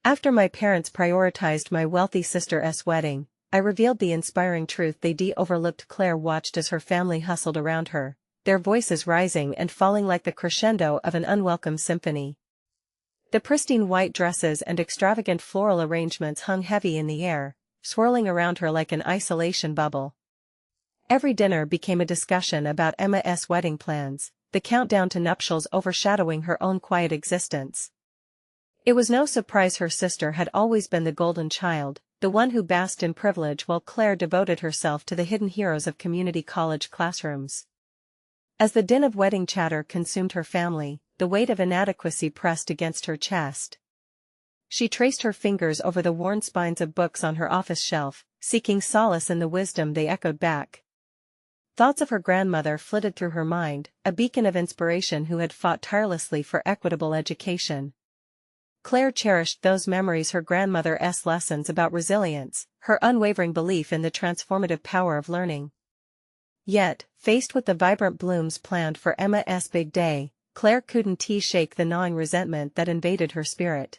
After my parents prioritized my wealthy sister's wedding, I revealed the inspiring truth they overlooked. Claire watched as her family hustled around her, their voices rising and falling like the crescendo of an unwelcome symphony. The pristine white dresses and extravagant floral arrangements hung heavy in the air, swirling around her like an isolation bubble. Every dinner became a discussion about Emma's wedding plans, the countdown to nuptials overshadowing her own quiet existence. It was no surprise her sister had always been the golden child, the one who basked in privilege while Claire devoted herself to the hidden heroes of community college classrooms. As the din of wedding chatter consumed her family, the weight of inadequacy pressed against her chest. She traced her fingers over the worn spines of books on her office shelf, seeking solace in the wisdom they echoed back. Thoughts of her grandmother flitted through her mind, a beacon of inspiration who had fought tirelessly for equitable education. Claire cherished those memories, her grandmother's lessons about resilience, her unwavering belief in the transformative power of learning. Yet, faced with the vibrant blooms planned for Emma's big day, Claire couldn't shake the gnawing resentment that invaded her spirit.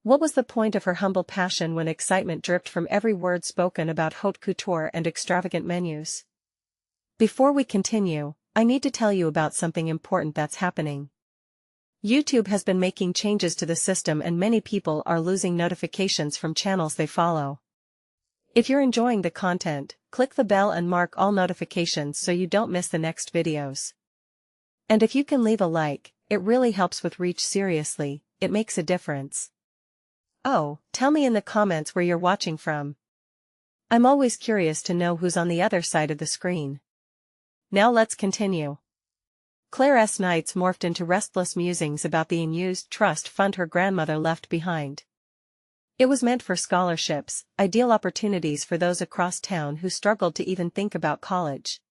What was the point of her humble passion when excitement dripped from every word spoken about haute couture and extravagant menus? Before we continue, I need to tell you about something important that's happening. YouTube has been making changes to the system and many people are losing notifications from channels they follow. If you're enjoying the content, click the bell and mark all notifications so you don't miss the next videos. And if you can leave a like, it really helps with reach. Seriously, it makes a difference. Oh, tell me in the comments where you're watching from. I'm always curious to know who's on the other side of the screen. Now let's continue. Claire's nights morphed into restless musings about the unused trust fund her grandmother left behind. It was meant for scholarships, ideal opportunities for those across town who struggled to even think about college.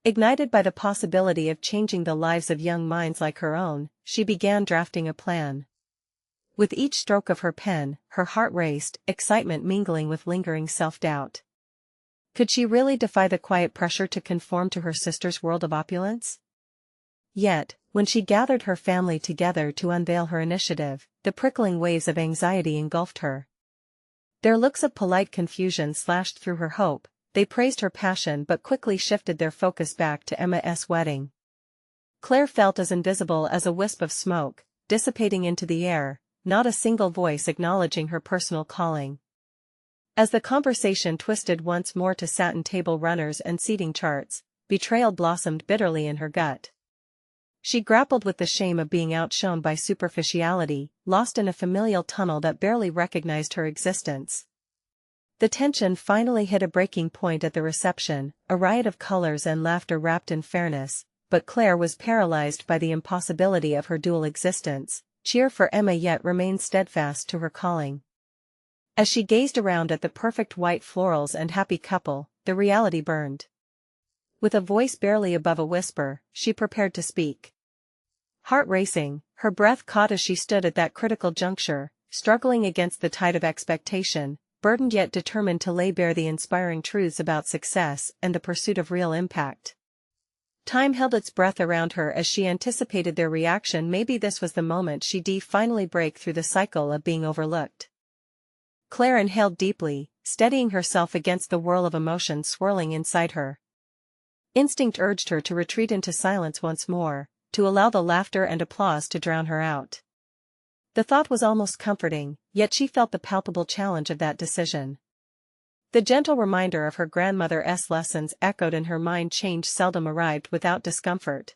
Ignited by the possibility of changing the lives of young minds like her own, she began drafting a plan. With each stroke of her pen, her heart raced, excitement mingling with lingering self-doubt. Could she really defy the quiet pressure to conform to her sister's world of opulence? Yet, when she gathered her family together to unveil her initiative, the prickling waves of anxiety engulfed her. Their looks of polite confusion slashed through her hope. They praised her passion but quickly shifted their focus back to Emma's wedding. Claire felt as invisible as a wisp of smoke, dissipating into the air, not a single voice acknowledging her personal calling. As the conversation twisted once more to satin table runners and seating charts, betrayal blossomed bitterly in her gut. She grappled with the shame of being outshone by superficiality, lost in a familial tunnel that barely recognized her existence. The tension finally hit a breaking point at the reception, a riot of colors and laughter wrapped in fairness, but Claire was paralyzed by the impossibility of her dual existence. Cheer for Emma yet remained steadfast to her calling. As she gazed around at the perfect white florals and happy couple, the reality burned. With a voice barely above a whisper, she prepared to speak. Heart racing, her breath caught as she stood at that critical juncture, struggling against the tide of expectation, burdened yet determined to lay bare the inspiring truths about success and the pursuit of real impact. Time held its breath around her as she anticipated their reaction. Maybe this was the moment she'd finally break through the cycle of being overlooked. Claire inhaled deeply, steadying herself against the whirl of emotion swirling inside her. Instinct urged her to retreat into silence once more, to allow the laughter and applause to drown her out. The thought was almost comforting, yet she felt the palpable challenge of that decision. The gentle reminder of her grandmother's lessons echoed in her mind. Change seldom arrived without discomfort.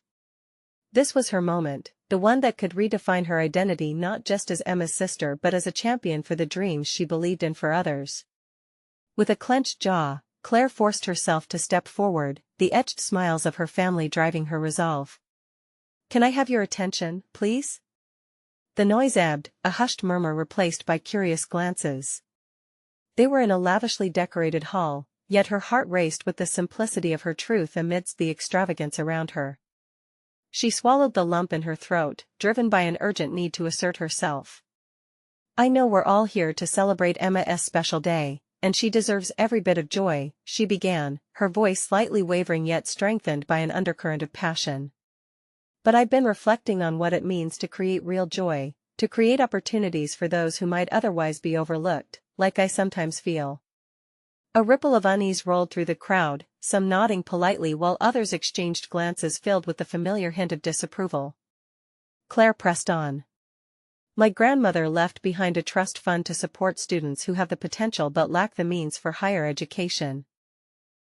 This was her moment, the one that could redefine her identity not just as Emma's sister but as a champion for the dreams she believed in for others. With a clenched jaw, Claire forced herself to step forward, the etched smiles of her family driving her resolve. "Can I have your attention, please?" The noise ebbed, a hushed murmur replaced by curious glances. They were in a lavishly decorated hall, yet her heart raced with the simplicity of her truth amidst the extravagance around her. She swallowed the lump in her throat, driven by an urgent need to assert herself. "I know we're all here to celebrate Emma's special day, and she deserves every bit of joy," she began, her voice slightly wavering yet strengthened by an undercurrent of passion. "But I've been reflecting on what it means to create real joy, to create opportunities for those who might otherwise be overlooked, like I sometimes feel. A ripple of unease rolled through the crowd, some nodding politely while others exchanged glances filled with the familiar hint of disapproval. Claire pressed on. My grandmother left behind a trust fund to support students who have the potential but lack the means for higher education.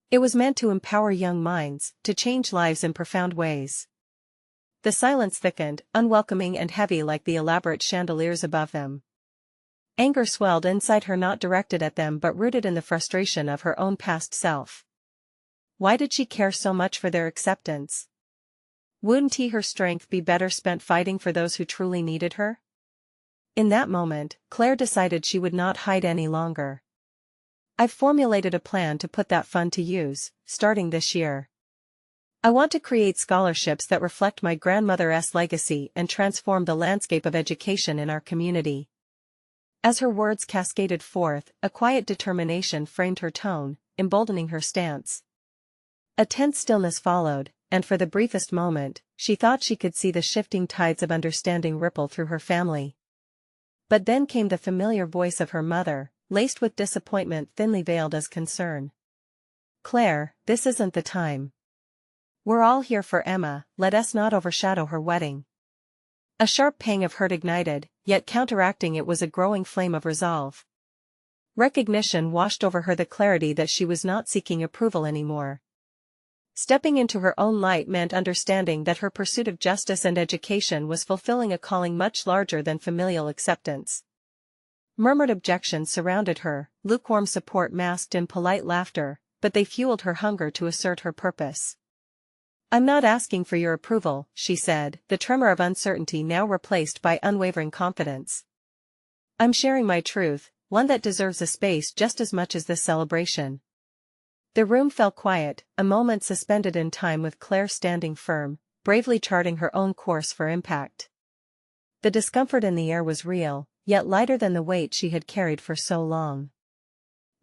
It was meant to empower young minds, to change lives in profound ways. The silence thickened, unwelcoming and heavy like the elaborate chandeliers above them. Anger swelled inside her, not directed at them but rooted in the frustration of her own past self. Why did she care so much for their acceptance? Wouldn't her strength be better spent fighting for those who truly needed her? In that moment, Claire decided she would not hide any longer. I've formulated a plan to put that fund to use, starting this year. I want to create scholarships that reflect my grandmother's legacy and transform the landscape of education in our community. As her words cascaded forth, a quiet determination framed her tone, emboldening her stance. A tense stillness followed, and for the briefest moment, she thought she could see the shifting tides of understanding ripple through her family. But then came the familiar voice of her mother, laced with disappointment thinly veiled as concern. Claire, this isn't the time. We're all here for Emma, let us not overshadow her wedding. A sharp pang of hurt ignited, yet counteracting it was a growing flame of resolve. Recognition washed over her, the clarity that she was not seeking approval anymore. Stepping into her own light meant understanding that her pursuit of justice and education was fulfilling a calling much larger than familial acceptance. Murmured objections surrounded her, lukewarm support masked in polite laughter, but they fueled her hunger to assert her purpose. I'm not asking for your approval, she said, the tremor of uncertainty now replaced by unwavering confidence. I'm sharing my truth, one that deserves a space just as much as this celebration. The room fell quiet, a moment suspended in time with Claire standing firm, bravely charting her own course for impact. The discomfort in the air was real, yet lighter than the weight she had carried for so long.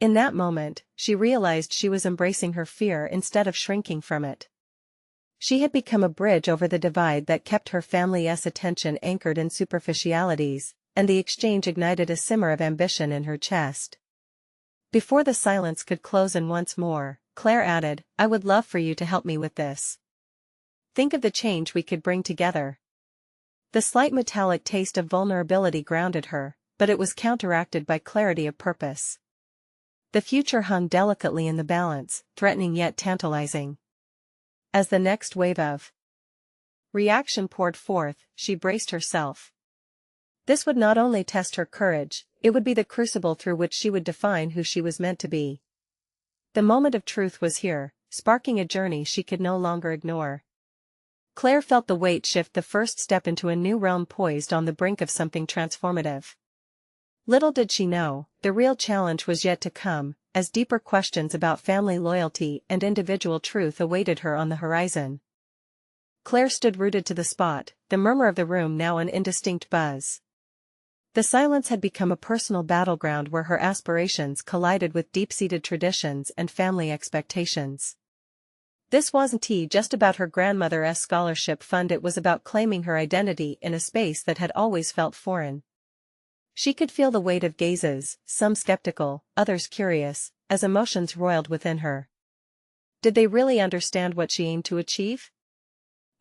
In that moment, she realized she was embracing her fear instead of shrinking from it. She had become a bridge over the divide that kept her family's attention anchored in superficialities, and the exchange ignited a simmer of ambition in her chest. Before the silence could close in once more, Claire added, I would love for you to help me with this. Think of the change we could bring together. The slight metallic taste of vulnerability grounded her, but it was counteracted by clarity of purpose. The future hung delicately in the balance, threatening yet tantalizing. As the next wave of reaction poured forth, she braced herself. This would not only test her courage, it would be the crucible through which she would define who she was meant to be. The moment of truth was here, sparking a journey she could no longer ignore. Claire felt the weight shift, the first step into a new realm poised on the brink of something transformative. Little did she know, the real challenge was yet to come, as deeper questions about family loyalty and individual truth awaited her on the horizon. Claire stood rooted to the spot, the murmur of the room now an indistinct buzz. The silence had become a personal battleground where her aspirations collided with deep-seated traditions and family expectations. This wasn't just about her grandmother's scholarship fund, it was about claiming her identity in a space that had always felt foreign. She could feel the weight of gazes, some skeptical, others curious, as emotions roiled within her. Did they really understand what she aimed to achieve?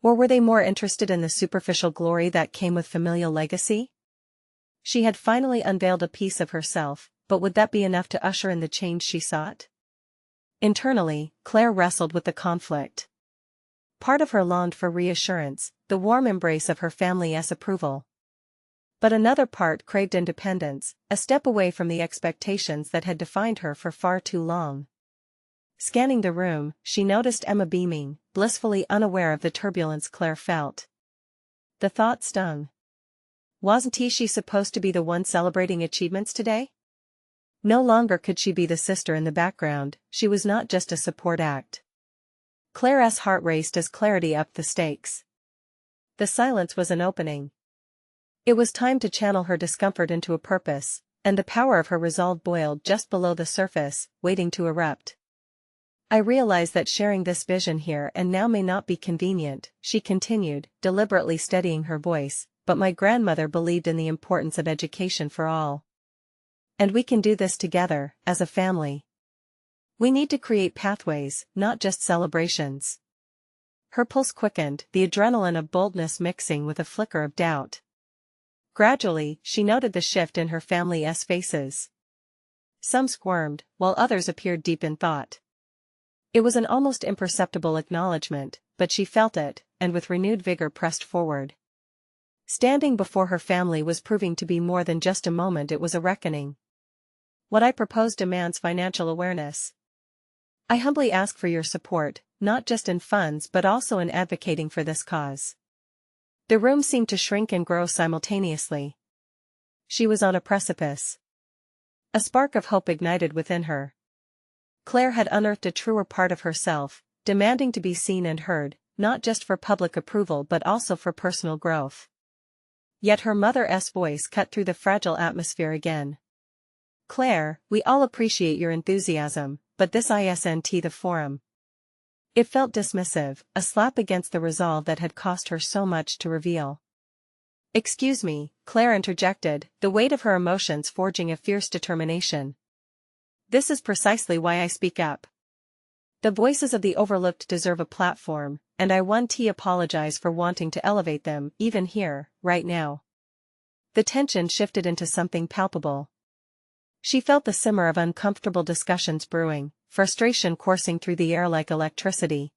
Or were they more interested in the superficial glory that came with familial legacy? She had finally unveiled a piece of herself, but would that be enough to usher in the change she sought? Internally, Claire wrestled with the conflict. Part of her longed for reassurance, the warm embrace of her family's approval. But another part craved independence, a step away from the expectations that had defined her for far too long. Scanning the room, she noticed Emma beaming, blissfully unaware of the turbulence Claire felt. The thought stung. Wasn't she supposed to be the one celebrating achievements today? No longer could she be the sister in the background, she was not just a support act. Claire's heart raced as clarity upped the stakes. The silence was an opening. It was time to channel her discomfort into a purpose, and the power of her resolve boiled just below the surface, waiting to erupt. I realize that sharing this vision here and now may not be convenient, she continued, deliberately steadying her voice, but my grandmother believed in the importance of education for all. And we can do this together, as a family. We need to create pathways, not just celebrations. Her pulse quickened, the adrenaline of boldness mixing with a flicker of doubt. Gradually, she noted the shift in her family's faces. Some squirmed, while others appeared deep in thought. It was an almost imperceptible acknowledgement, but she felt it, and with renewed vigor pressed forward. Standing before her family was proving to be more than just a moment, it was a reckoning. What I propose demands financial awareness. I humbly ask for your support, not just in funds but also in advocating for this cause. The room seemed to shrink and grow simultaneously. She was on a precipice. A spark of hope ignited within her. Claire had unearthed a truer part of herself, demanding to be seen and heard, not just for public approval but also for personal growth. Yet her mother's voice cut through the fragile atmosphere again. Claire, we all appreciate your enthusiasm, but this isn't the forum. It felt dismissive, a slap against the resolve that had cost her so much to reveal. Excuse me, Claire interjected, the weight of her emotions forging a fierce determination. This is precisely why I speak up. The voices of the overlooked deserve a platform, and I want to apologize for wanting to elevate them, even here, right now. The tension shifted into something palpable. She felt the simmer of uncomfortable discussions brewing, frustration coursing through the air like electricity.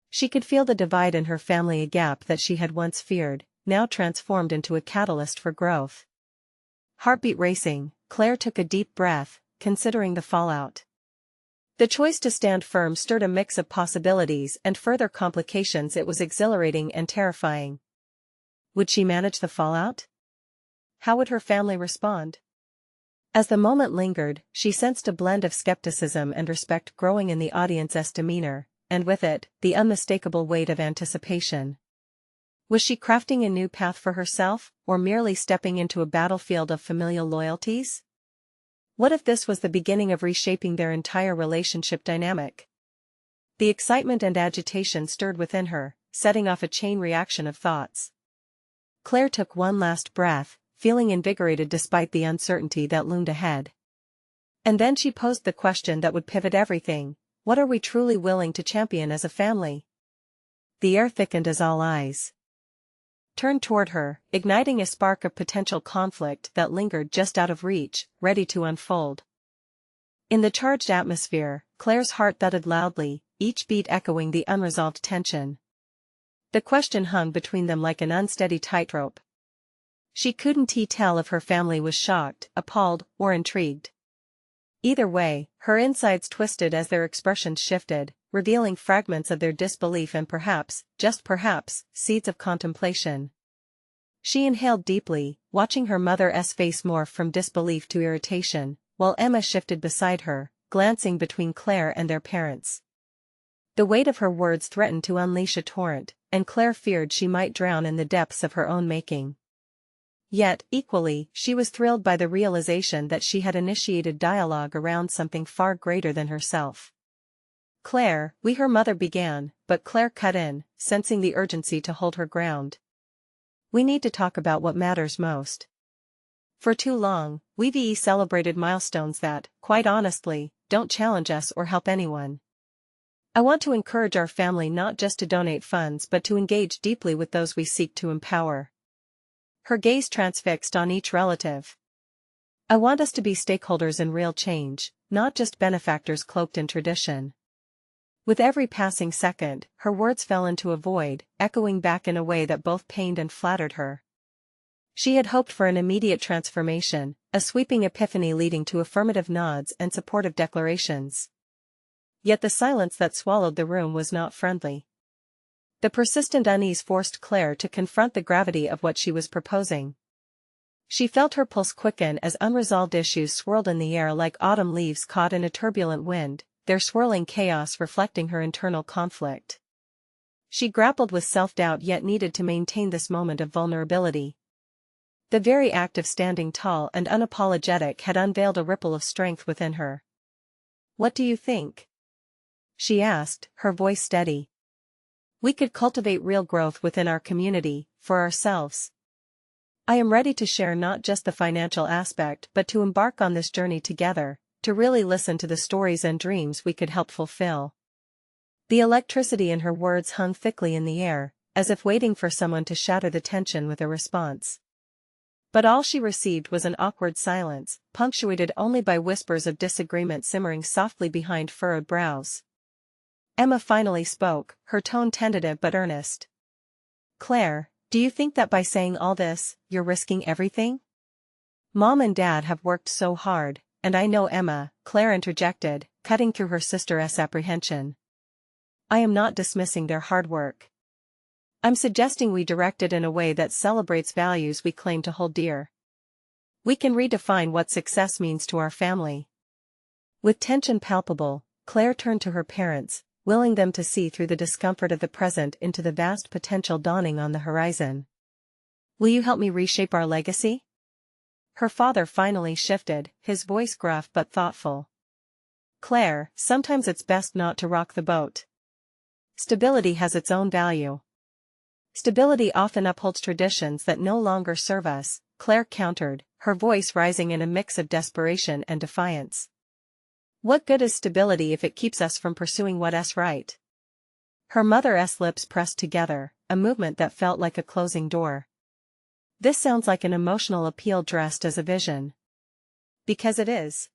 She could feel the divide in her family, a gap that she had once feared, now transformed into a catalyst for growth. Heartbeat racing, Claire took a deep breath, considering the fallout. The choice to stand firm stirred a mix of possibilities and further complications. It was exhilarating and terrifying. Would she manage the fallout? How would her family respond? As the moment lingered, she sensed a blend of skepticism and respect growing in the audience's demeanor, and with it, the unmistakable weight of anticipation. Was she crafting a new path for herself, or merely stepping into a battlefield of familial loyalties? What if this was the beginning of reshaping their entire relationship dynamic? The excitement and agitation stirred within her, setting off a chain reaction of thoughts. Claire took one last breath, feeling invigorated despite the uncertainty that loomed ahead. And then she posed the question that would pivot everything: what are we truly willing to champion as a family? The air thickened as all eyes turned toward her, igniting a spark of potential conflict that lingered just out of reach, ready to unfold. In the charged atmosphere, Claire's heart thudded loudly, each beat echoing the unresolved tension. The question hung between them like an unsteady tightrope. She couldn't tell if her family was shocked, appalled, or intrigued. Either way, her insides twisted as their expressions shifted, revealing fragments of their disbelief and perhaps, just perhaps, seeds of contemplation. She inhaled deeply, watching her mother's face morph from disbelief to irritation, while Emma shifted beside her, glancing between Claire and their parents. The weight of her words threatened to unleash a torrent, and Claire feared she might drown in the depths of her own making. Yet, equally, she was thrilled by the realization that she had initiated dialogue around something far greater than herself. Claire, her mother began, but Claire cut in, sensing the urgency to hold her ground. We need to talk about what matters most. For too long, we've celebrated milestones that, quite honestly, don't challenge us or help anyone. I want to encourage our family not just to donate funds but to engage deeply with those we seek to empower. Her gaze transfixed on each relative. I want us to be stakeholders in real change, not just benefactors cloaked in tradition. With every passing second, her words fell into a void, echoing back in a way that both pained and flattered her. She had hoped for an immediate transformation, a sweeping epiphany leading to affirmative nods and supportive declarations. Yet the silence that swallowed the room was not friendly. The persistent unease forced Claire to confront the gravity of what she was proposing. She felt her pulse quicken as unresolved issues swirled in the air like autumn leaves caught in a turbulent wind, their swirling chaos reflecting her internal conflict. She grappled with self-doubt yet needed to maintain this moment of vulnerability. The very act of standing tall and unapologetic had unveiled a ripple of strength within her. "What do you think?" she asked, her voice steady. "We could cultivate real growth within our community, for ourselves." I am ready to share not just the financial aspect but to embark on this journey together, to really listen to the stories and dreams we could help fulfill. The electricity in her words hung thickly in the air, as if waiting for someone to shatter the tension with a response. But all she received was an awkward silence, punctuated only by whispers of disagreement simmering softly behind furrowed brows. Emma finally spoke, her tone tentative but earnest. "Claire, do you think that by saying all this, you're risking everything? Mom and Dad have worked so hard, and I know Emma," Claire interjected, cutting through her sister's apprehension. "I am not dismissing their hard work. I'm suggesting we direct it in a way that celebrates values we claim to hold dear. We can redefine what success means to our family." With tension palpable, Claire turned to her parents, willing them to see through the discomfort of the present into the vast potential dawning on the horizon. "Will you help me reshape our legacy?" Her father finally shifted, his voice gruff but thoughtful. "Claire, sometimes it's best not to rock the boat. Stability has its own value." "Stability often upholds traditions that no longer serve us," Claire countered, her voice rising in a mix of desperation and defiance. "What good is stability if it keeps us from pursuing what's right?" Her mother's lips pressed together, a movement that felt like a closing door. "This sounds like an emotional appeal dressed as a vision." "Because it is."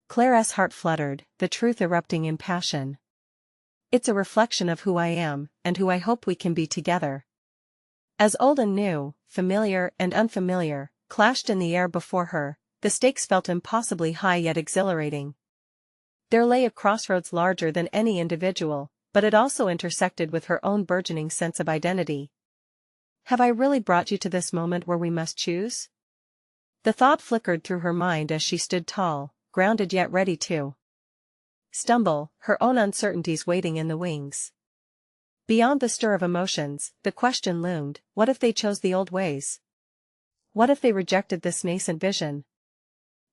Claire's heart fluttered, the truth erupting in passion. "It's a reflection of who I am, and who I hope we can be together." As old and new, familiar and unfamiliar, clashed in the air before her, the stakes felt impossibly high yet exhilarating. There lay a crossroads larger than any individual, but it also intersected with her own burgeoning sense of identity. "Have I really brought you to this moment where we must choose?" The thought flickered through her mind as she stood tall, grounded yet ready to stumble, her own uncertainties waiting in the wings. Beyond the stir of emotions, the question loomed, what if they chose the old ways? What if they rejected this nascent vision?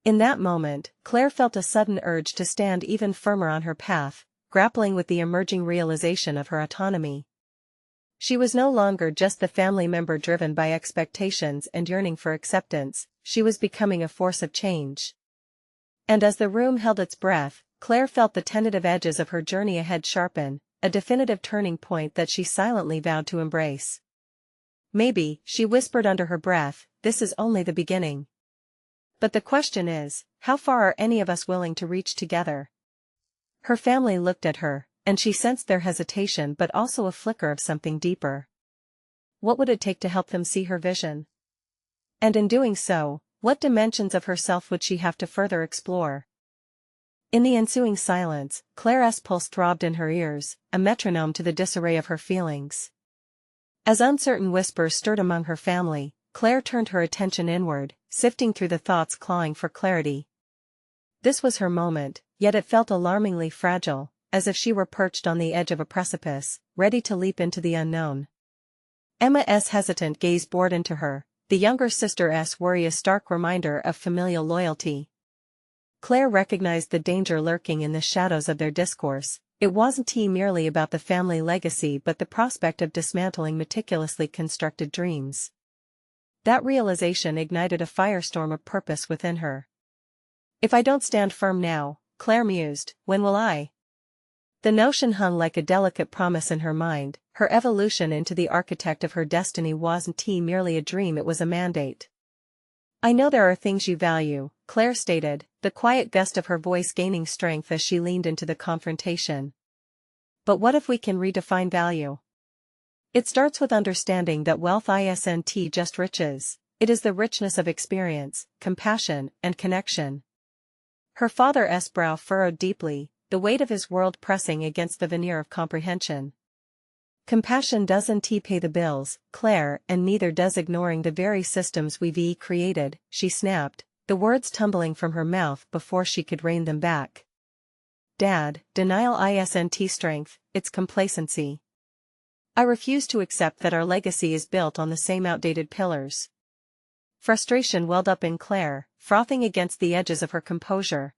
In that moment, Claire felt a sudden urge to stand even firmer on her path, grappling with the emerging realization of her autonomy. She was no longer just the family member driven by expectations and yearning for acceptance, she was becoming a force of change. And as the room held its breath, Claire felt the tentative edges of her journey ahead sharpen, a definitive turning point that she silently vowed to embrace. "Maybe," she whispered under her breath, "this is only the beginning. But the question is, how far are any of us willing to reach together?" Her family looked at her, and she sensed their hesitation but also a flicker of something deeper. What would it take to help them see her vision? And in doing so, what dimensions of herself would she have to further explore? In the ensuing silence, Claire's pulse throbbed in her ears, a metronome to the disarray of her feelings. As uncertain whispers stirred among her family, Claire turned her attention inward, sifting through the thoughts clawing for clarity. This was her moment, yet it felt alarmingly fragile, as if she were perched on the edge of a precipice, ready to leap into the unknown. Emma's hesitant gaze bored into her, the younger sister's worry a stark reminder of familial loyalty. Claire recognized the danger lurking in the shadows of their discourse. It wasn't merely about the family legacy but the prospect of dismantling meticulously constructed dreams. That realization ignited a firestorm of purpose within her. "If I don't stand firm now," Claire mused, "when will I?" The notion hung like a delicate promise in her mind. Her evolution into the architect of her destiny wasn't merely a dream, it was a mandate. "I know there are things you value," Claire stated, the quiet gust of her voice gaining strength as she leaned into the confrontation. "But what if we can redefine value? It starts with understanding that wealth isn't just riches, it is the richness of experience, compassion, and connection." Her father's brow furrowed deeply, the weight of his world pressing against the veneer of comprehension. "Compassion doesn't pay the bills, Claire, and neither does ignoring the very systems we've created," she snapped, the words tumbling from her mouth before she could rein them back. "Dad, denial isn't strength, it's complacency. I refuse to accept that our legacy is built on the same outdated pillars." Frustration welled up in Claire, frothing against the edges of her composure.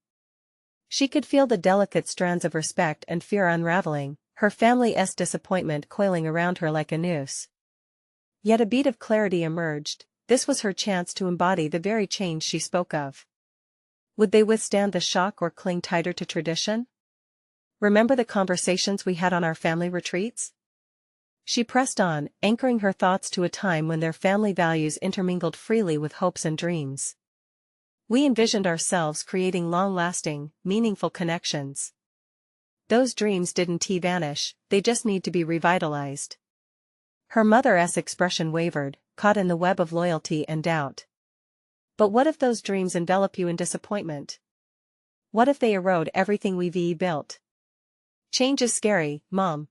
She could feel the delicate strands of respect and fear unraveling, her family's disappointment coiling around her like a noose. Yet a beat of clarity emerged, this was her chance to embody the very change she spoke of. Would they withstand the shock or cling tighter to tradition? Remember the conversations we had on our family retreats? She pressed on, anchoring her thoughts to a time when their family values intermingled freely with hopes and dreams. We envisioned ourselves creating long-lasting, meaningful connections. Those dreams didn't vanish, they just need to be revitalized. Her mother's expression wavered, caught in the web of loyalty and doubt. But what if those dreams envelop you in disappointment? What if they erode everything we've built? Change is scary, Mom.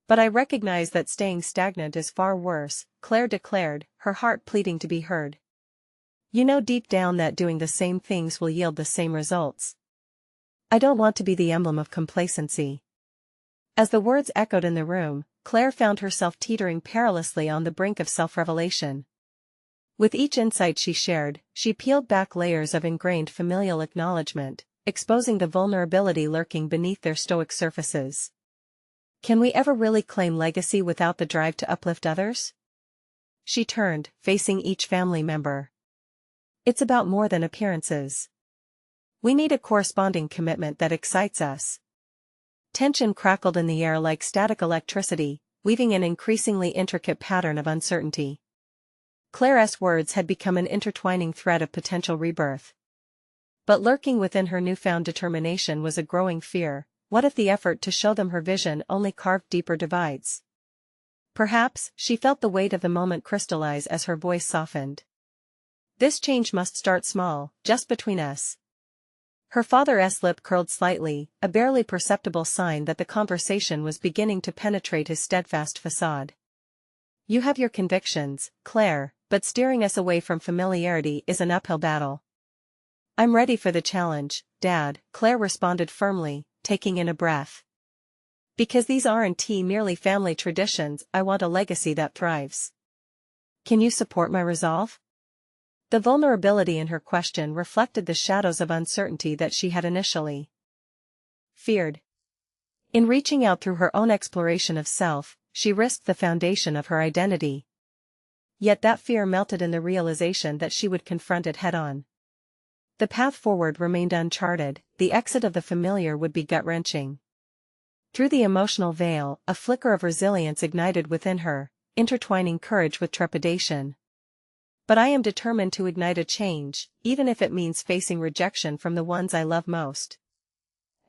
But I recognize that staying stagnant is far worse, Claire declared, her heart pleading to be heard. You know deep down that doing the same things will yield the same results. I don't want to be the emblem of complacency. As the words echoed in the room, Claire found herself teetering perilously on the brink of self-revelation. With each insight she shared, she peeled back layers of ingrained familial acknowledgement, exposing the vulnerability lurking beneath their stoic surfaces. Can we ever really claim legacy without the drive to uplift others? She turned, facing each family member. It's about more than appearances. We need a corresponding commitment that excites us. Tension crackled in the air like static electricity, weaving an increasingly intricate pattern of uncertainty. Claire's words had become an intertwining thread of potential rebirth. But lurking within her newfound determination was a growing fear. What if the effort to show them her vision only carved deeper divides? Perhaps, she felt the weight of the moment crystallize as her voice softened. This change must start small, just between us. Her father's lip curled slightly, a barely perceptible sign that the conversation was beginning to penetrate his steadfast facade. You have your convictions, Claire, but steering us away from familiarity is an uphill battle. I'm ready for the challenge, Dad, Claire responded firmly, taking in a breath. Because these aren't merely family traditions, I want a legacy that thrives. Can you support my resolve? The vulnerability in her question reflected the shadows of uncertainty that she had initially feared. In reaching out through her own exploration of self, she risked the foundation of her identity. Yet that fear melted in the realization that she would confront it head-on. The path forward remained uncharted, the exit of the familiar would be gut-wrenching. Through the emotional veil, a flicker of resilience ignited within her, intertwining courage with trepidation. But I am determined to ignite a change, even if it means facing rejection from the ones I love most.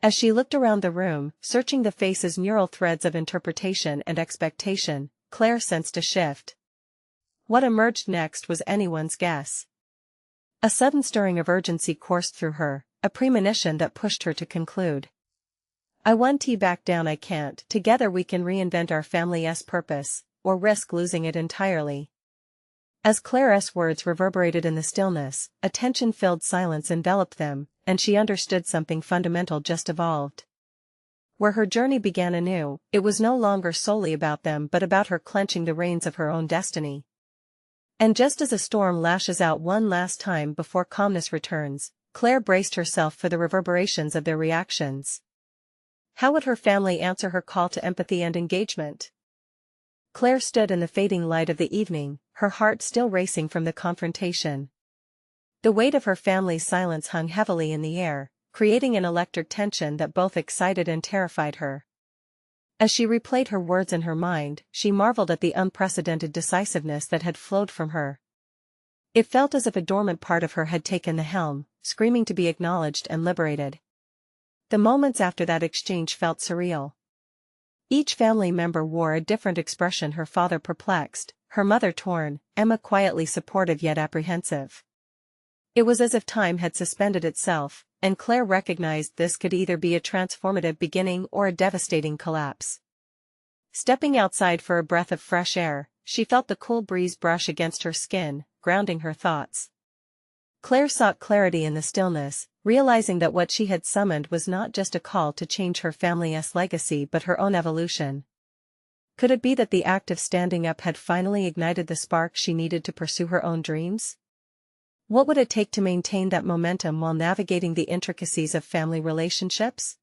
As she looked around the room, searching the faces' neural threads of interpretation and expectation, Claire sensed a shift. What emerged next was anyone's guess. A sudden stirring of urgency coursed through her, a premonition that pushed her to conclude. I won't back down, I can't. Together we can reinvent our family's purpose, or risk losing it entirely. As Claire's words reverberated in the stillness, a tension-filled silence enveloped them, and she understood something fundamental just evolved. Where her journey began anew, it was no longer solely about them but about her clenching the reins of her own destiny. And just as a storm lashes out one last time before calmness returns, Claire braced herself for the reverberations of their reactions. How would her family answer her call to empathy and engagement? Claire stood in the fading light of the evening, her heart still racing from the confrontation. The weight of her family's silence hung heavily in the air, creating an electric tension that both excited and terrified her. As she replayed her words in her mind, she marveled at the unprecedented decisiveness that had flowed from her. It felt as if a dormant part of her had taken the helm, screaming to be acknowledged and liberated. The moments after that exchange felt surreal. Each family member wore a different expression, her father perplexed, her mother torn, Emma quietly supportive yet apprehensive. It was as if time had suspended itself, and Claire recognized this could either be a transformative beginning or a devastating collapse. Stepping outside for a breath of fresh air, she felt the cool breeze brush against her skin, grounding her thoughts. Claire sought clarity in the stillness, realizing that what she had summoned was not just a call to change her family's legacy but her own evolution. Could it be that the act of standing up had finally ignited the spark she needed to pursue her own dreams? What would it take to maintain that momentum while navigating the intricacies of family relationships?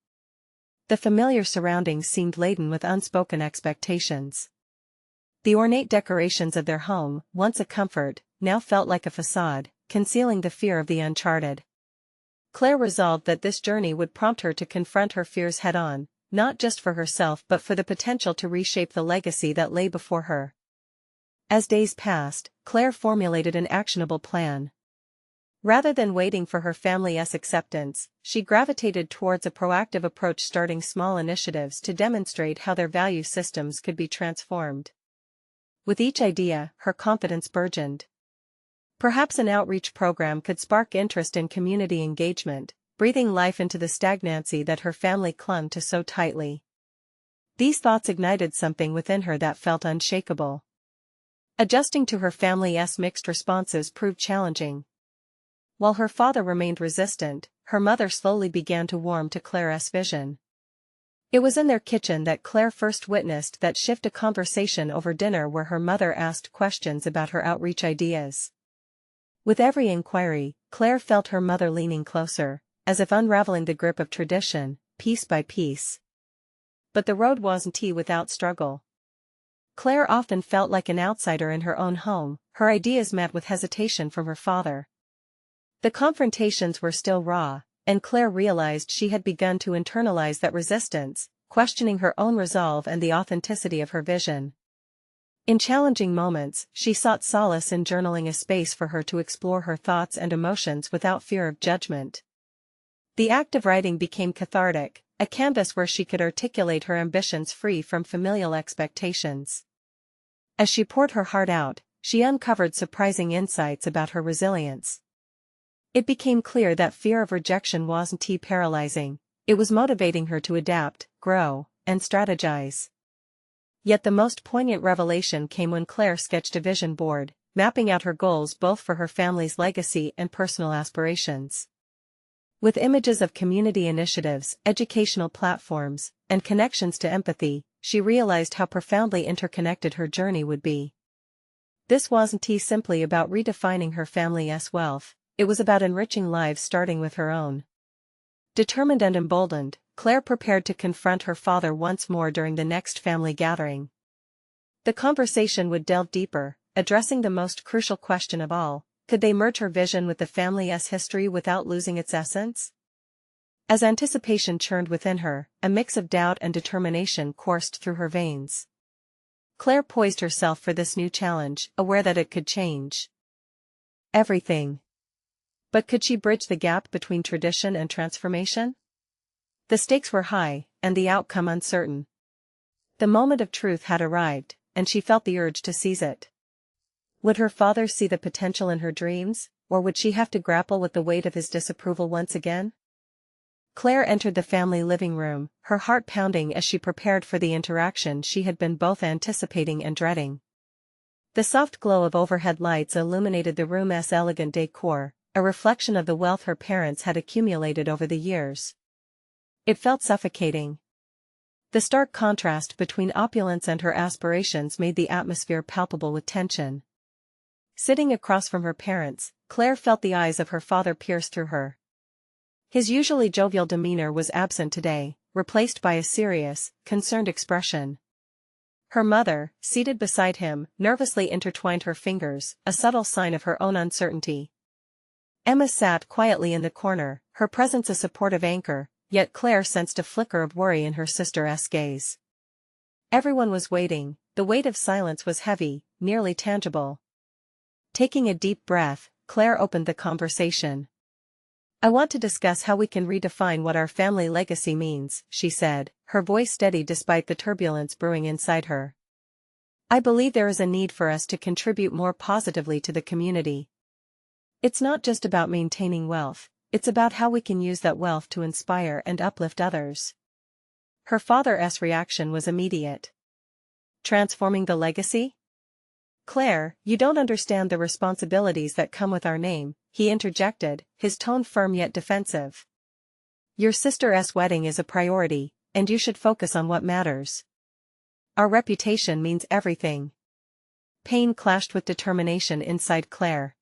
The familiar surroundings seemed laden with unspoken expectations. The ornate decorations of their home, once a comfort, now felt like a facade, concealing the fear of the uncharted. Claire resolved that this journey would prompt her to confront her fears head-on, not just for herself but for the potential to reshape the legacy that lay before her. As days passed, Claire formulated an actionable plan. Rather than waiting for her family's acceptance, she gravitated towards a proactive approach, starting small initiatives to demonstrate how their value systems could be transformed. With each idea, her confidence burgeoned. Perhaps an outreach program could spark interest in community engagement, breathing life into the stagnancy that her family clung to so tightly. These thoughts ignited something within her that felt unshakable. Adjusting to her family's mixed responses proved challenging. While her father remained resistant, her mother slowly began to warm to Claire's vision. It was in their kitchen that Claire first witnessed that shift, a conversation over dinner where her mother asked questions about her outreach ideas. With every inquiry, Claire felt her mother leaning closer, as if unraveling the grip of tradition, piece by piece. But the road wasn't without struggle. Claire often felt like an outsider in her own home, her ideas met with hesitation from her father. The confrontations were still raw, and Claire realized she had begun to internalize that resistance, questioning her own resolve and the authenticity of her vision. In challenging moments, she sought solace in journaling, a space for her to explore her thoughts and emotions without fear of judgment. The act of writing became cathartic, a canvas where she could articulate her ambitions free from familial expectations. As she poured her heart out, she uncovered surprising insights about her resilience. It became clear that fear of rejection wasn't paralyzing, it was motivating her to adapt, grow, and strategize. Yet the most poignant revelation came when Claire sketched a vision board, mapping out her goals both for her family's legacy and personal aspirations. With images of community initiatives, educational platforms, and connections to empathy, she realized how profoundly interconnected her journey would be. This wasn't simply about redefining her family's wealth. It was about enriching lives starting with her own. Determined and emboldened, Claire prepared to confront her father once more during the next family gathering. The conversation would delve deeper, addressing the most crucial question of all: could they merge her vision with the family's history without losing its essence? As anticipation churned within her, a mix of doubt and determination coursed through her veins. Claire poised herself for this new challenge, aware that it could change everything. But could she bridge the gap between tradition and transformation? The stakes were high, and the outcome uncertain. The moment of truth had arrived, and she felt the urge to seize it. Would her father see the potential in her dreams, or would she have to grapple with the weight of his disapproval once again? Claire entered the family living room, her heart pounding as she prepared for the interaction she had been both anticipating and dreading. The soft glow of overhead lights illuminated the room's elegant decor, a reflection of the wealth her parents had accumulated over the years. It felt suffocating. The stark contrast between opulence and her aspirations made the atmosphere palpable with tension. Sitting across from her parents, Claire felt the eyes of her father pierce through her. His usually jovial demeanor was absent today, replaced by a serious, concerned expression. Her mother, seated beside him, nervously intertwined her fingers, a subtle sign of her own uncertainty. Emma sat quietly in the corner, her presence a supportive anchor, yet Claire sensed a flicker of worry in her sister's gaze. Everyone was waiting, the weight of silence was heavy, nearly tangible. Taking a deep breath, Claire opened the conversation. "I want to discuss how we can redefine what our family legacy means," she said, her voice steady despite the turbulence brewing inside her. "I believe there is a need for us to contribute more positively to the community. It's not just about maintaining wealth, it's about how we can use that wealth to inspire and uplift others." Her father's reaction was immediate. "Transforming the legacy? Claire, you don't understand the responsibilities that come with our name," he interjected, his tone firm yet defensive. "Your sister's wedding is a priority, and you should focus on what matters. Our reputation means everything." Pain clashed with determination inside Claire.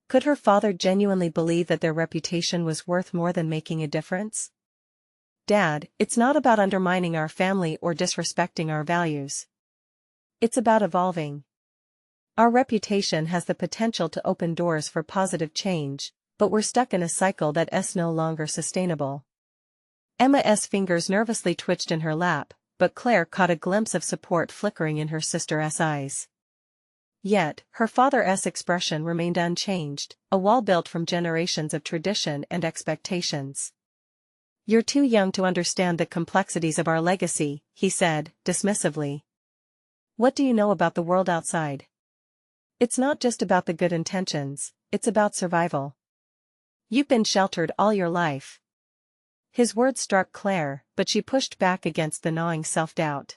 Could her father genuinely believe that their reputation was worth more than making a difference? "Dad, it's not about undermining our family or disrespecting our values. It's about evolving. Our reputation has the potential to open doors for positive change, but we're stuck in a cycle that's no longer sustainable. Emma's fingers nervously twitched in her lap, but Claire caught a glimpse of support flickering in her sister's eyes. Yet, her father's expression remained unchanged, a wall built from generations of tradition and expectations. "You're too young to understand the complexities of our legacy," he said, dismissively. "What do you know about the world outside? It's not just about the good intentions, it's about survival. You've been sheltered all your life." His words struck Claire, but she pushed back against the gnawing self-doubt.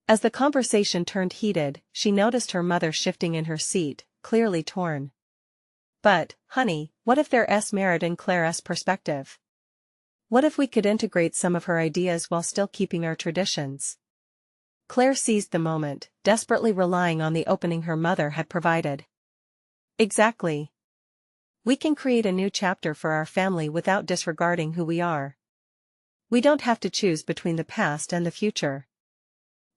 As the conversation turned heated, she noticed her mother shifting in her seat, clearly torn. "But, honey, what if there's merit in Claire's perspective? What if we could integrate some of her ideas while still keeping our traditions?" Claire seized the moment, desperately relying on the opening her mother had provided. "Exactly. We can create a new chapter for our family without disregarding who we are. We don't have to choose between the past and the future.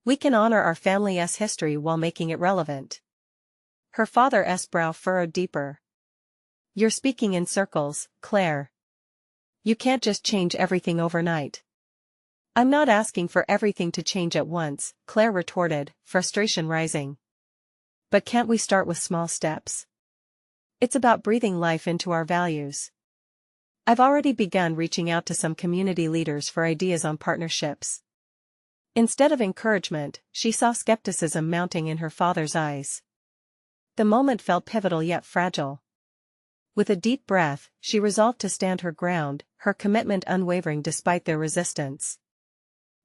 We can honor our family's history while making it relevant." Her father's brow furrowed deeper. "You're speaking in circles, Claire. You can't just change everything overnight." "I'm not asking for everything to change at once," Claire retorted, frustration rising. "But can't we start with small steps? It's about breathing life into our values. I've already begun reaching out to some community leaders for ideas on partnerships." Instead of encouragement, she saw skepticism mounting in her father's eyes. The moment felt pivotal yet fragile. With a deep breath, she resolved to stand her ground, her commitment unwavering despite their resistance.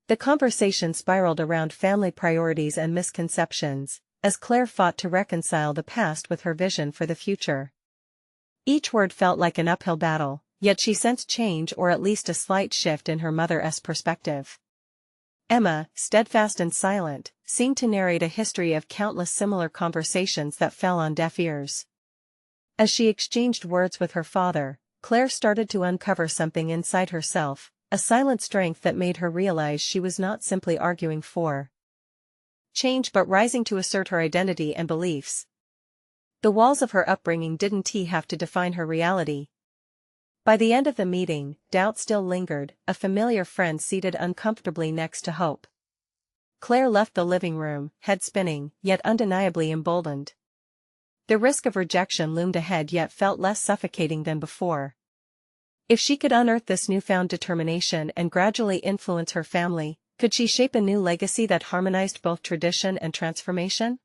The conversation spiraled around family priorities and misconceptions, as Claire fought to reconcile the past with her vision for the future. Each word felt like an uphill battle, yet she sensed change or at least a slight shift in her mother's perspective. Emma, steadfast and silent, seemed to narrate a history of countless similar conversations that fell on deaf ears. As she exchanged words with her father, Claire started to uncover something inside herself, a silent strength that made her realize she was not simply arguing for change but rising to assert her identity and beliefs. The walls of her upbringing didn't have to define her reality. By the end of the meeting, doubt still lingered, a familiar friend seated uncomfortably next to Hope. Claire left the living room, head spinning, yet undeniably emboldened. The risk of rejection loomed ahead yet felt less suffocating than before. If she could unearth this newfound determination and gradually influence her family, could she shape a new legacy that harmonized both tradition and transformation?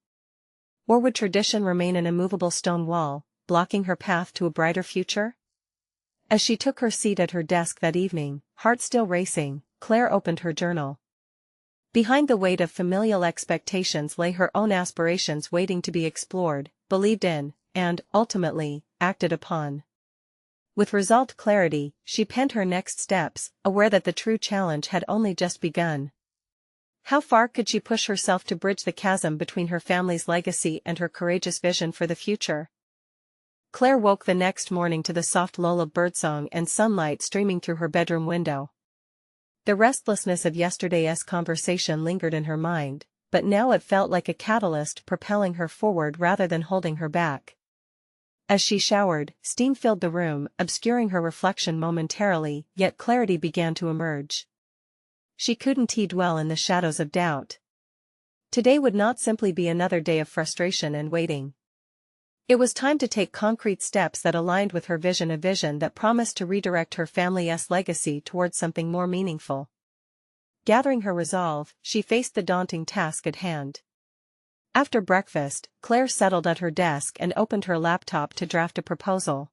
Or would tradition remain an immovable stone wall, blocking her path to a brighter future? As she took her seat at her desk that evening, heart still racing, Claire opened her journal. Behind the weight of familial expectations lay her own aspirations waiting to be explored, believed in, and, ultimately, acted upon. With resolved clarity, she penned her next steps, aware that the true challenge had only just begun. How far could she push herself to bridge the chasm between her family's legacy and her courageous vision for the future? Claire woke the next morning to the soft lull of birdsong and sunlight streaming through her bedroom window. The restlessness of yesterday's conversation lingered in her mind, but now it felt like a catalyst propelling her forward rather than holding her back. As she showered, steam filled the room, obscuring her reflection momentarily, yet clarity began to emerge. She couldn't dwell in the shadows of doubt. Today would not simply be another day of frustration and waiting. It was time to take concrete steps that aligned with her vision, a vision that promised to redirect her family's legacy towards something more meaningful. Gathering her resolve, she faced the daunting task at hand. After breakfast, Claire settled at her desk and opened her laptop to draft a proposal.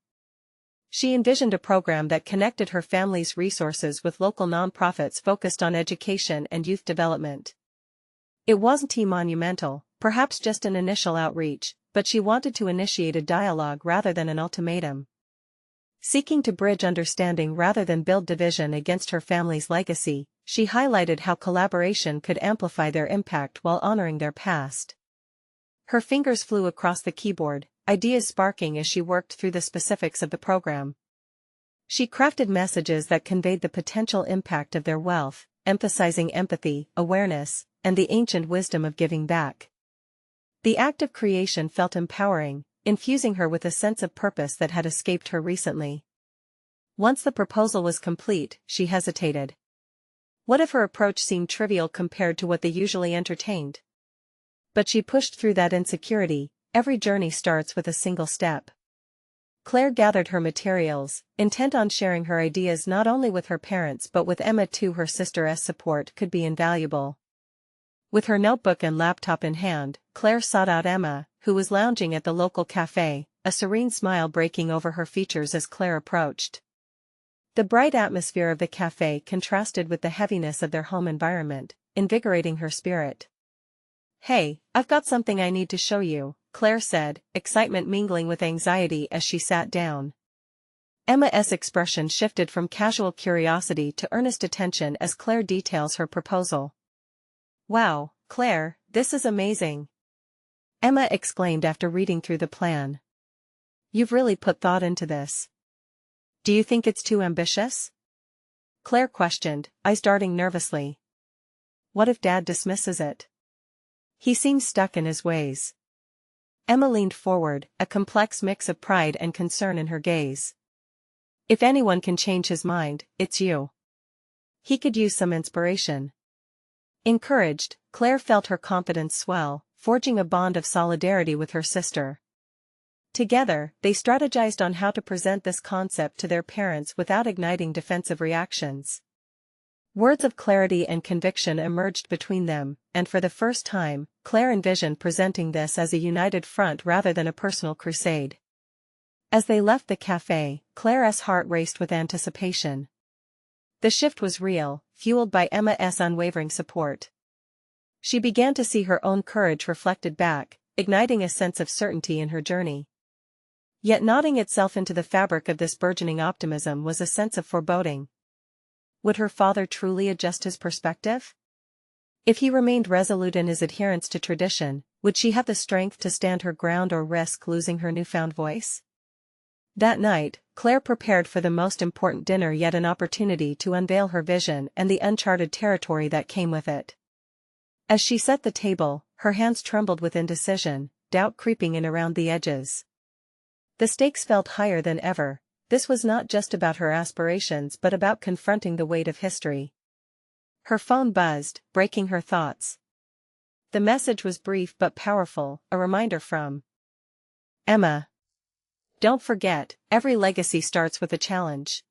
She envisioned a program that connected her family's resources with local nonprofits focused on education and youth development. It wasn't monumental, perhaps just an initial outreach, but she wanted to initiate a dialogue rather than an ultimatum. Seeking to bridge understanding rather than build division against her family's legacy, she highlighted how collaboration could amplify their impact while honoring their past. Her fingers flew across the keyboard, ideas sparking as she worked through the specifics of the program. She crafted messages that conveyed the potential impact of their wealth, emphasizing empathy, awareness, and the ancient wisdom of giving back. The act of creation felt empowering, infusing her with a sense of purpose that had escaped her recently. Once the proposal was complete, she hesitated. What if her approach seemed trivial compared to what they usually entertained? But she pushed through that insecurity. Every journey starts with a single step. Claire gathered her materials, intent on sharing her ideas not only with her parents but with Emma too. Her sister's support could be invaluable. With her notebook and laptop in hand, Claire sought out Emma, who was lounging at the local cafe, a serene smile breaking over her features as Claire approached. The bright atmosphere of the cafe contrasted with the heaviness of their home environment, invigorating her spirit. "Hey, I've got something I need to show you," Claire said, excitement mingling with anxiety as she sat down. Emma's expression shifted from casual curiosity to earnest attention as Claire details her proposal. "Wow, Claire, this is amazing!" Emma exclaimed after reading through the plan. "You've really put thought into this. Do you think it's too ambitious?" Claire questioned, eyes darting nervously. "What if Dad dismisses it? He seems stuck in his ways." Emma leaned forward, a complex mix of pride and concern in her gaze. "If anyone can change his mind, it's you. He could use some inspiration." Encouraged, Claire felt her confidence swell, forging a bond of solidarity with her sister. Together, they strategized on how to present this concept to their parents without igniting defensive reactions. Words of clarity and conviction emerged between them, and for the first time, Claire envisioned presenting this as a united front rather than a personal crusade. As they left the cafe, Claire's heart raced with anticipation. The shift was real, fueled by Emma's unwavering support. She began to see her own courage reflected back, igniting a sense of certainty in her journey. Yet knotting itself into the fabric of this burgeoning optimism was a sense of foreboding. Would her father truly adjust his perspective? If he remained resolute in his adherence to tradition, would she have the strength to stand her ground or risk losing her newfound voice? That night, Claire prepared for the most important dinner yet, an opportunity to unveil her vision and the uncharted territory that came with it. As she set the table, her hands trembled with indecision, doubt creeping in around the edges. The stakes felt higher than ever. This was not just about her aspirations but about confronting the weight of history. Her phone buzzed, breaking her thoughts. The message was brief but powerful, a reminder from Emma. "Don't forget, every legacy starts with a challenge.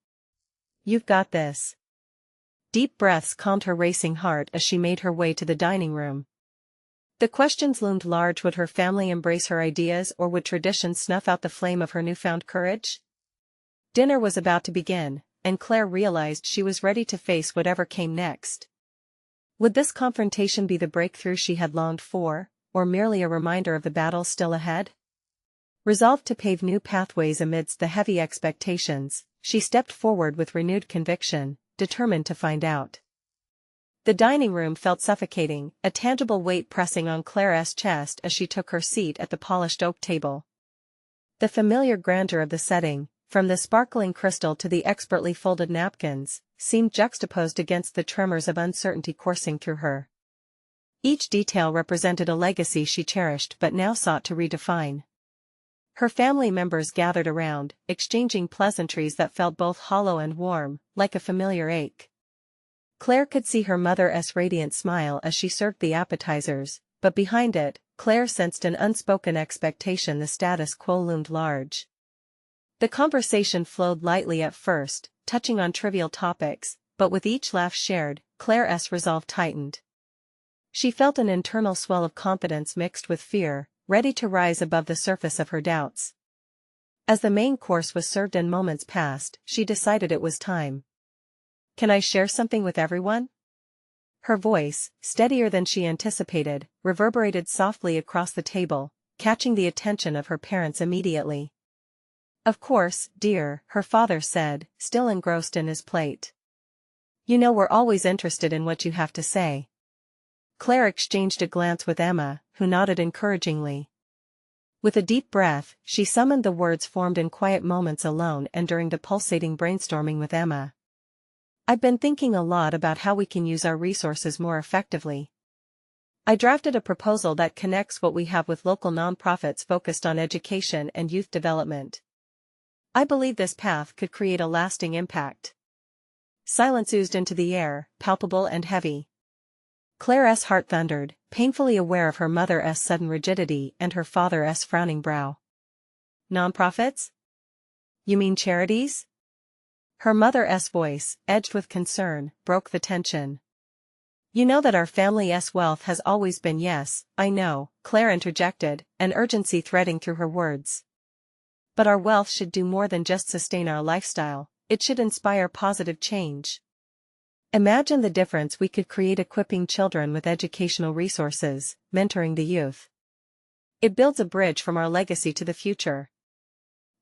You've got this." Deep breaths calmed her racing heart as she made her way to the dining room. The questions loomed large. Would her family embrace her ideas, or would tradition snuff out the flame of her newfound courage? Dinner was about to begin, and Claire realized she was ready to face whatever came next. Would this confrontation be the breakthrough she had longed for, or merely a reminder of the battle still ahead? Resolved to pave new pathways amidst the heavy expectations, she stepped forward with renewed conviction, determined to find out. The dining room felt suffocating, a tangible weight pressing on Claire's chest as she took her seat at the polished oak table. The familiar grandeur of the setting, from the sparkling crystal to the expertly folded napkins, seemed juxtaposed against the tremors of uncertainty coursing through her. Each detail represented a legacy she cherished but now sought to redefine. Her family members gathered around, exchanging pleasantries that felt both hollow and warm, like a familiar ache. Claire could see her mother's radiant smile as she served the appetizers, but behind it, Claire sensed an unspoken expectation. The status quo loomed large. The conversation flowed lightly at first, touching on trivial topics, but with each laugh shared, Claire's resolve tightened. She felt an internal swell of confidence mixed with fear, ready to rise above the surface of her doubts. As the main course was served and moments passed, she decided it was time. "Can I share something with everyone?" Her voice, steadier than she anticipated, reverberated softly across the table, catching the attention of her parents immediately. "Of course, dear," her father said, still engrossed in his plate. "You know we're always interested in what you have to say." Claire exchanged a glance with Emma, who nodded encouragingly. With a deep breath, she summoned the words formed in quiet moments alone and during the pulsating brainstorming with Emma. "I've been thinking a lot about how we can use our resources more effectively. I drafted a proposal that connects what we have with local nonprofits focused on education and youth development. I believe this path could create a lasting impact. Silence oozed into the air, palpable and heavy. Claire's heart thundered, painfully aware of her mother's sudden rigidity and her father's frowning brow. Nonprofits? You mean charities? Her mother's voice, edged with concern, broke the tension. You know that our family's wealth has always been. Yes, I know, Claire interjected, an urgency threading through her words. But our wealth should do more than just sustain our lifestyle, it should inspire positive change. Imagine the difference we could create equipping children with educational resources, mentoring the youth. It builds a bridge from our legacy to the future.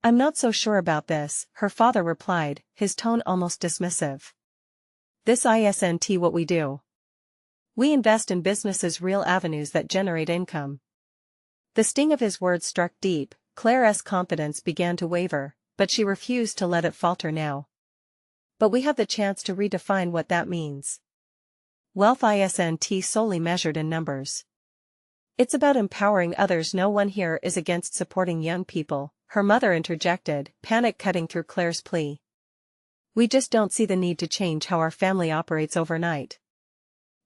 I'm not so sure about this, her father replied, his tone almost dismissive. This isn't what we do. We invest in businesses' real avenues that generate income. The sting of his words struck deep. Claire's confidence began to waver, but she refused to let it falter now. But we have the chance to redefine what that means. Wealth isn't solely measured in numbers. It's about empowering others. No one here is against supporting young people, her mother interjected, panic cutting through Claire's plea. We just don't see the need to change how our family operates overnight.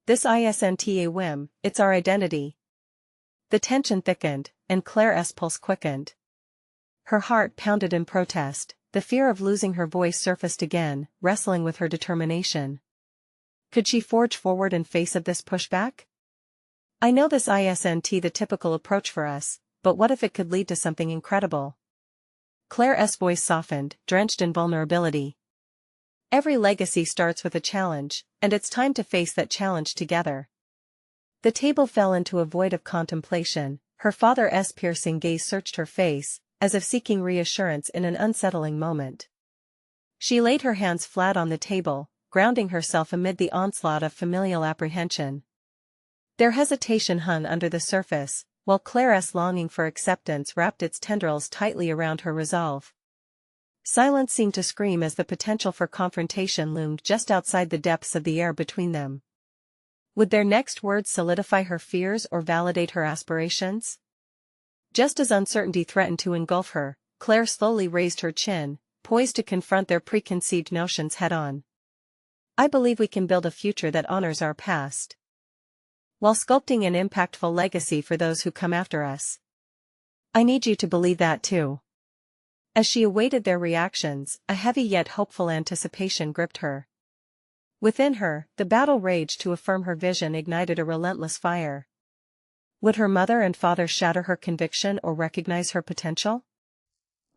This isn't a whim, it's our identity. The tension thickened, and Claire's pulse quickened. Her heart pounded in protest, the fear of losing her voice surfaced again, wrestling with her determination. Could she forge forward in face of this pushback? I know this isn't the typical approach for us, but what if it could lead to something incredible? Claire's voice softened, drenched in vulnerability. Every legacy starts with a challenge, and it's time to face that challenge together. The table fell into a void of contemplation, her father's piercing gaze searched her face, as if seeking reassurance in an unsettling moment. She laid her hands flat on the table, grounding herself amid the onslaught of familial apprehension. Their hesitation hung under the surface, while Claire's longing for acceptance wrapped its tendrils tightly around her resolve. Silence seemed to scream as the potential for confrontation loomed just outside the depths of the air between them. Would their next words solidify her fears or validate her aspirations? Just as uncertainty threatened to engulf her, Claire slowly raised her chin, poised to confront their preconceived notions head-on. I believe we can build a future that honors our past, while sculpting an impactful legacy for those who come after us. I need you to believe that too. As she awaited their reactions, a heavy yet hopeful anticipation gripped her. Within her, the battle raged to affirm her vision ignited a relentless fire. Would her mother and father shatter her conviction or recognize her potential?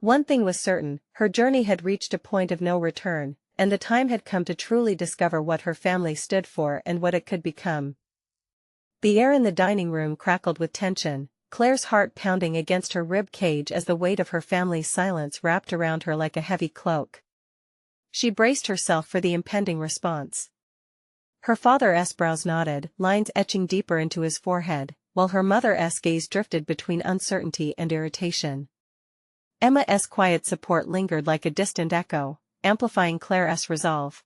One thing was certain, her journey had reached a point of no return, and the time had come to truly discover what her family stood for and what it could become. The air in the dining room crackled with tension, Claire's heart pounding against her rib cage as the weight of her family's silence wrapped around her like a heavy cloak. She braced herself for the impending response. Her father's brows knotted, lines etching deeper into his forehead, while her mother's gaze drifted between uncertainty and irritation. Emma's quiet support lingered like a distant echo, amplifying Claire's resolve.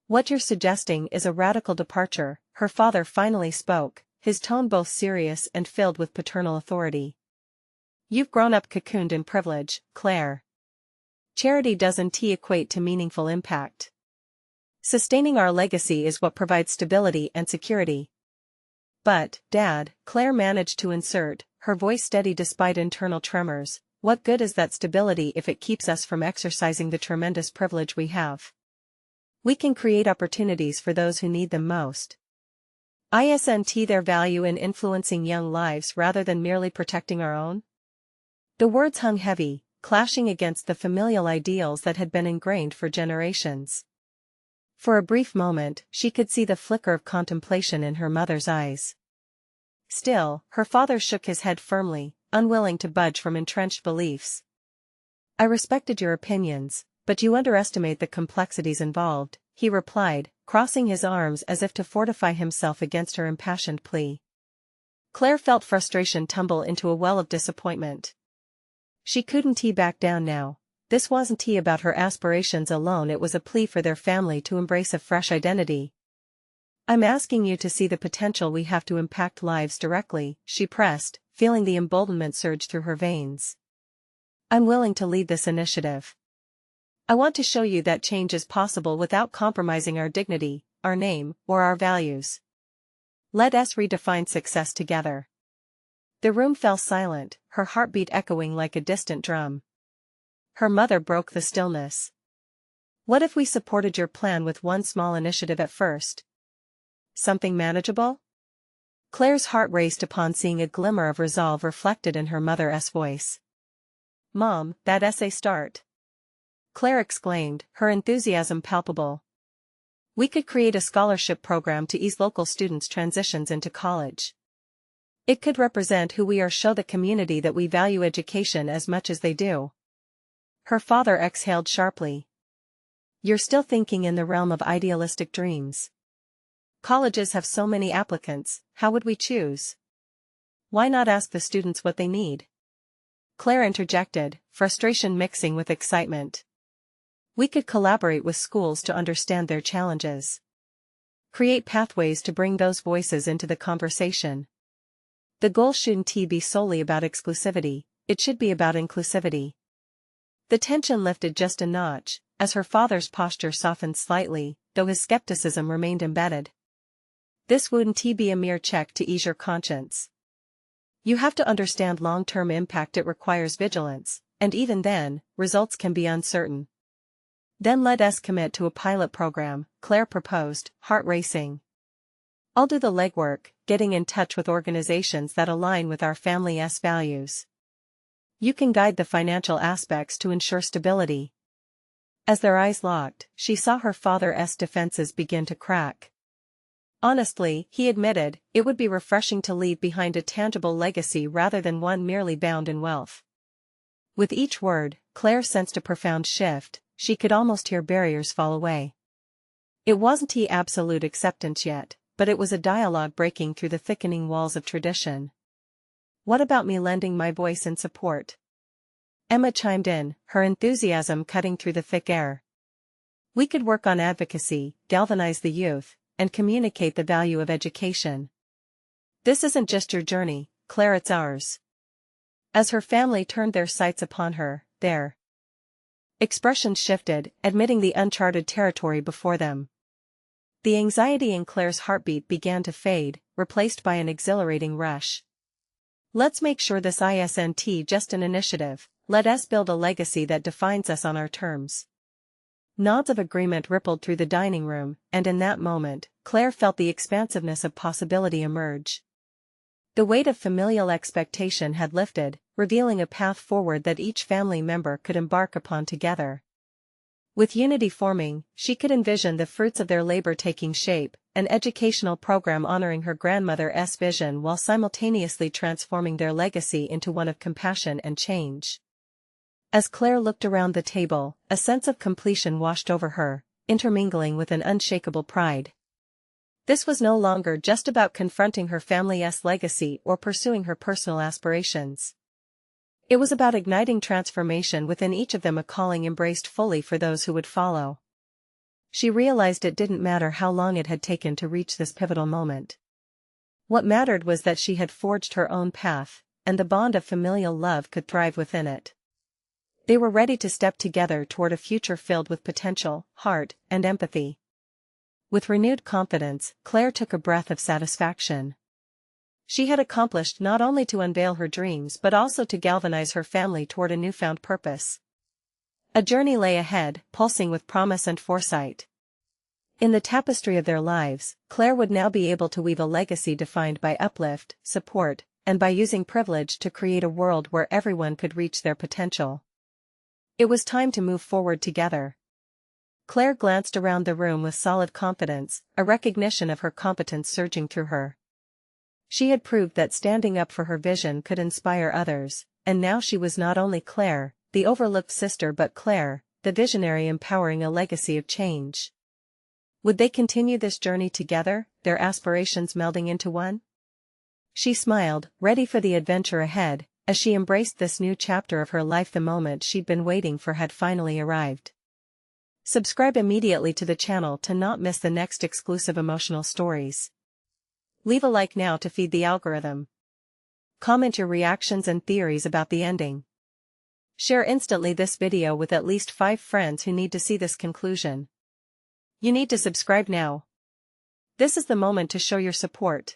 What you're suggesting is a radical departure, her father finally spoke, his tone both serious and filled with paternal authority. You've grown up cocooned in privilege, Claire. Charity doesn't equate to meaningful impact. Sustaining our legacy is what provides stability and security. But, Dad, Claire managed to insert, her voice steady despite internal tremors, what good is that stability if it keeps us from exercising the tremendous privilege we have? We can create opportunities for those who need them most. Isn't there value in influencing young lives rather than merely protecting our own? The words hung heavy, clashing against the familial ideals that had been ingrained for generations. For a brief moment, she could see the flicker of contemplation in her mother's eyes. Still, her father shook his head firmly, unwilling to budge from entrenched beliefs. I respected your opinions, but you underestimate the complexities involved, he replied, crossing his arms as if to fortify himself against her impassioned plea. Claire felt frustration tumble into a well of disappointment. She couldn't back down now. This wasn't about her aspirations alone, it was a plea for their family to embrace a fresh identity. I'm asking you to see the potential we have to impact lives directly, she pressed, feeling the emboldenment surge through her veins. I'm willing to lead this initiative. I want to show you that change is possible without compromising our dignity, our name, or our values. Let us redefine success together. The room fell silent, her heartbeat echoing like a distant drum. Her mother broke the stillness. What if we supported your plan with one small initiative at first? Something manageable? Claire's heart raced upon seeing a glimmer of resolve reflected in her mother's voice. Mom, that essay start! Claire exclaimed, her enthusiasm palpable. We could create a scholarship program to ease local students' transitions into college. It could represent who we are, show the community that we value education as much as they do. Her father exhaled sharply. You're still thinking in the realm of idealistic dreams. Colleges have so many applicants, how would we choose? Why not ask the students what they need? Claire interjected, frustration mixing with excitement. We could collaborate with schools to understand their challenges. Create pathways to bring those voices into the conversation. The goal shouldn't be solely about exclusivity, it should be about inclusivity. The tension lifted just a notch, as her father's posture softened slightly, though his skepticism remained embedded. This wouldn't be a mere check to ease your conscience. You have to understand long-term impact. It requires vigilance, and even then, results can be uncertain. Then let us commit to a pilot program, Claire proposed, heart racing. I'll do the legwork, getting in touch with organizations that align with our family's values. You can guide the financial aspects to ensure stability. As their eyes locked, she saw her father's defenses begin to crack. Honestly, he admitted, it would be refreshing to leave behind a tangible legacy rather than one merely bound in wealth. With each word, Claire sensed a profound shift. She could almost hear barriers fall away. It wasn't absolute acceptance yet, but it was a dialogue breaking through the thickening walls of tradition. What about me lending my voice in support? Emma chimed in, her enthusiasm cutting through the thick air. We could work on advocacy, galvanize the youth, and communicate the value of education. This isn't just your journey, Claire, it's ours. As her family turned their sights upon her, their expressions shifted, admitting the uncharted territory before them. The anxiety in Claire's heartbeat began to fade, replaced by an exhilarating rush. Let's make sure this isn't just an initiative, let us build a legacy that defines us on our terms. Nods of agreement rippled through the dining room, and in that moment, Claire felt the expansiveness of possibility emerge. The weight of familial expectation had lifted, revealing a path forward that each family member could embark upon together. With unity forming, she could envision the fruits of their labor taking shape, an educational program honoring her grandmother's vision while simultaneously transforming their legacy into one of compassion and change. As Claire looked around the table, a sense of completion washed over her, intermingling with an unshakable pride. This was no longer just about confronting her family's legacy or pursuing her personal aspirations. It was about igniting transformation within each of them, a calling embraced fully for those who would follow. She realized it didn't matter how long it had taken to reach this pivotal moment. What mattered was that she had forged her own path, and the bond of familial love could thrive within it. They were ready to step together toward a future filled with potential, heart, and empathy. With renewed confidence, Claire took a breath of satisfaction. She had accomplished not only to unveil her dreams but also to galvanize her family toward a newfound purpose. A journey lay ahead, pulsing with promise and foresight. In the tapestry of their lives, Claire would now be able to weave a legacy defined by uplift, support, and by using privilege to create a world where everyone could reach their potential. It was time to move forward together. Claire glanced around the room with solid confidence, a recognition of her competence surging through her. She had proved that standing up for her vision could inspire others, and now she was not only Claire, the overlooked sister, but Claire, the visionary empowering a legacy of change. Would they continue this journey together, their aspirations melding into one? She smiled, ready for the adventure ahead, as she embraced this new chapter of her life. The moment she'd been waiting for had finally arrived. Subscribe immediately to the channel to not miss the next exclusive emotional stories. Leave a like now to feed the algorithm. Comment your reactions and theories about the ending. Share instantly this video with at least 5 friends who need to see this conclusion. You need to subscribe now. This is the moment to show your support.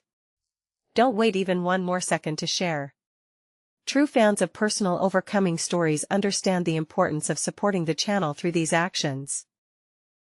Don't wait even one more second to share. True fans of personal overcoming stories understand the importance of supporting the channel through these actions.